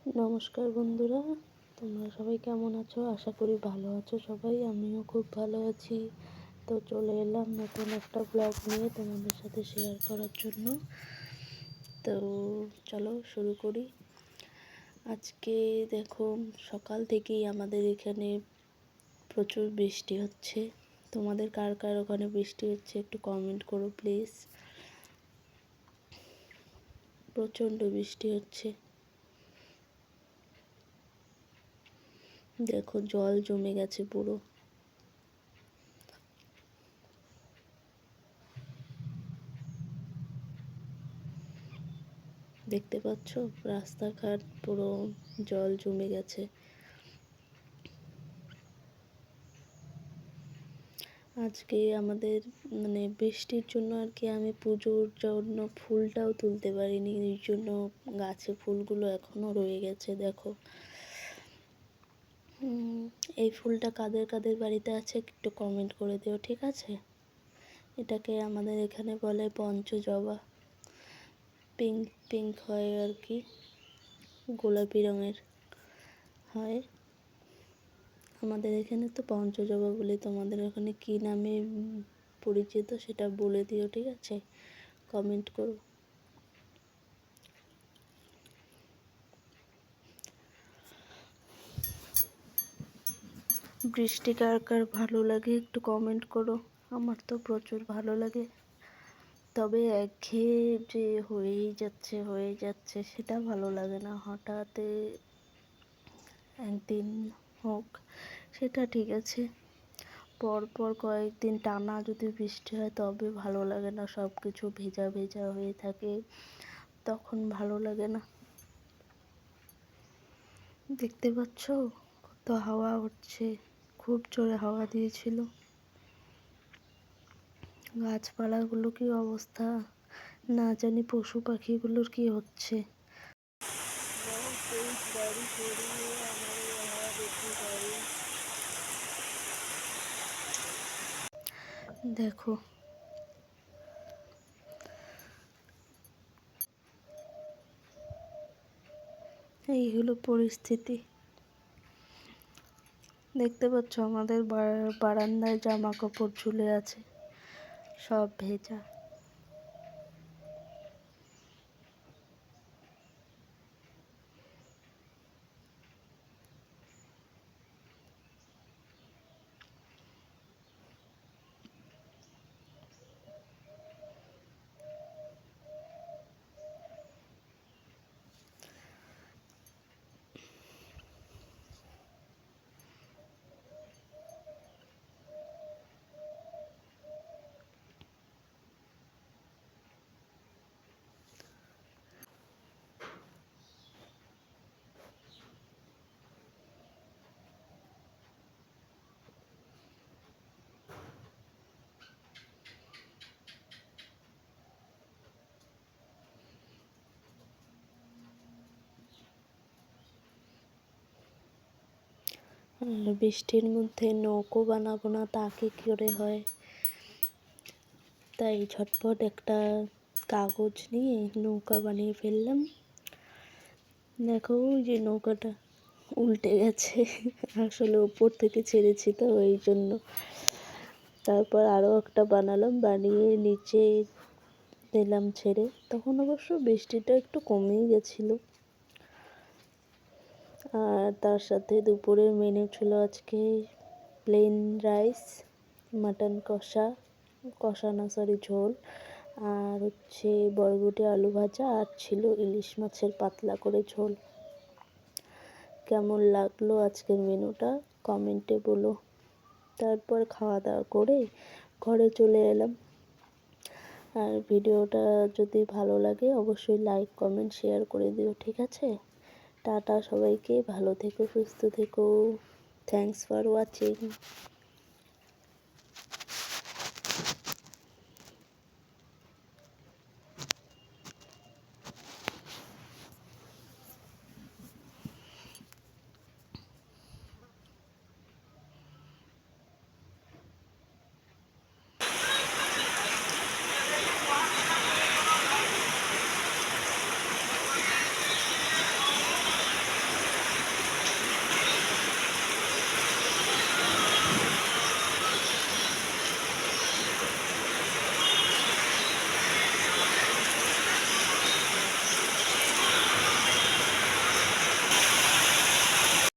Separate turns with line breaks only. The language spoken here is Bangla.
নমস্কার বন্ধুরা, তোমরা সবাই কেমন আছো? আশা করি ভালো আছো সবাই। আমিও খুব ভালো আছি। তো চলে এলাম নতুন একটা ব্লগ নিয়ে তোমাদের সাথে শেয়ার করার জন্য। তো চলো শুরু করি। আজকে দেখো, সকাল থেকেই আমাদের এখানে প্রচুর বৃষ্টি হচ্ছে। তোমাদের কার কার ওখানে বৃষ্টি হচ্ছে একটু কমেন্ট করো প্লিজ। প্রচণ্ড বৃষ্টি হচ্ছে। দেখো জল জমে গেছে পুরো। দেখতে পাচ্ছ রাস্তাঘাট পুরো জল জমে গেছে। আজকে আমাদের বৃষ্টির জন্য আর কি আমি পুজোর জন্য ফুলটাও তুলতে পারিনি, এই জন্য গাছে ফুলগুলো এখনও রয়ে গেছে। দেখো এই ফুলটা কাদের কাদের বাড়িতে আছে একটু কমেন্ট করে দিও, ঠিক আছে? এটাকে আমাদের এখানে বলে পঞ্চজবা। পিঙ্ক পিঙ্ক হয় আর কি, গোলাপি রঙের হয়। আমাদের এখানে তো পঞ্চজবা বলে, তোমাদের ওখানে কী নামে পরিচিত সেটা বলে দিও, ঠিক আছে? কমেন্ট করো। বৃষ্টি কার কার ভালো লাগে একটু কমেন্ট করো। আমার তো প্রচুর ভালো লাগে, তবে একঘেয়ে যে হয়ে যাচ্ছে সেটা ভালো লাগে না। হঠাৎ একদিন হোক সেটা ঠিক আছে, পর পর কয়েকদিন টানা যদি বৃষ্টি হয় তবে ভালো লাগে না। সব কিছু ভেজা ভেজা হয়ে থাকে, তখন ভালো লাগে না। দেখতে পাচ্ছ কত হাওয়া হচ্ছে, খুব জোরে হাওয়া দিয়েছিল। গাছপালাগুলো কি অবস্থা, না জানি পশু পাখিগুলোর কি হচ্ছে। দেখো এই হলো পরিস্থিতি। দেখতে পাচ্ছ আমাদের বারান্দায় জামা কাপড় ঝুলে আছে, সব ভেজা। বৃষ্টির মধ্যে নৌকো বানাবো না তা কি করে হয়, তাই ঝটপট একটা কাগজ নিয়ে নৌকা বানিয়ে ফেললাম। দেখো ওই যে নৌকাটা উল্টে গেছে, আসলে উপর থেকে ছেড়েছি তো ওই জন্য। তারপর আরও একটা বানালাম, বানিয়ে নিচে দিলাম ছেড়ে। তখন অবশ্য বৃষ্টিটা একটু কমেই গেছিলো। আর তার সাথে দুপুরের মেনু ছিল আজকে প্লেন রাইস, মাটন কষা না সরি ঝোল, আর হচ্ছে বরবটি আলু ভাজা, আর ছিল ইলিশ মাছের পাতলা করে ঝোল। কেমন লাগলো আজকের মেনুটা কমেন্টে বলো। তারপর খাওয়া দাওয়া করে ঘরে চলে এলাম। আর ভিডিওটা যদি ভালো লাগে অবশ্যই লাইক কমেন্ট শেয়ার করে দিও, ঠিক আছে? টাটা সবাইকে, ভালো থেকো সুস্থ থেকো। Thanks for watching.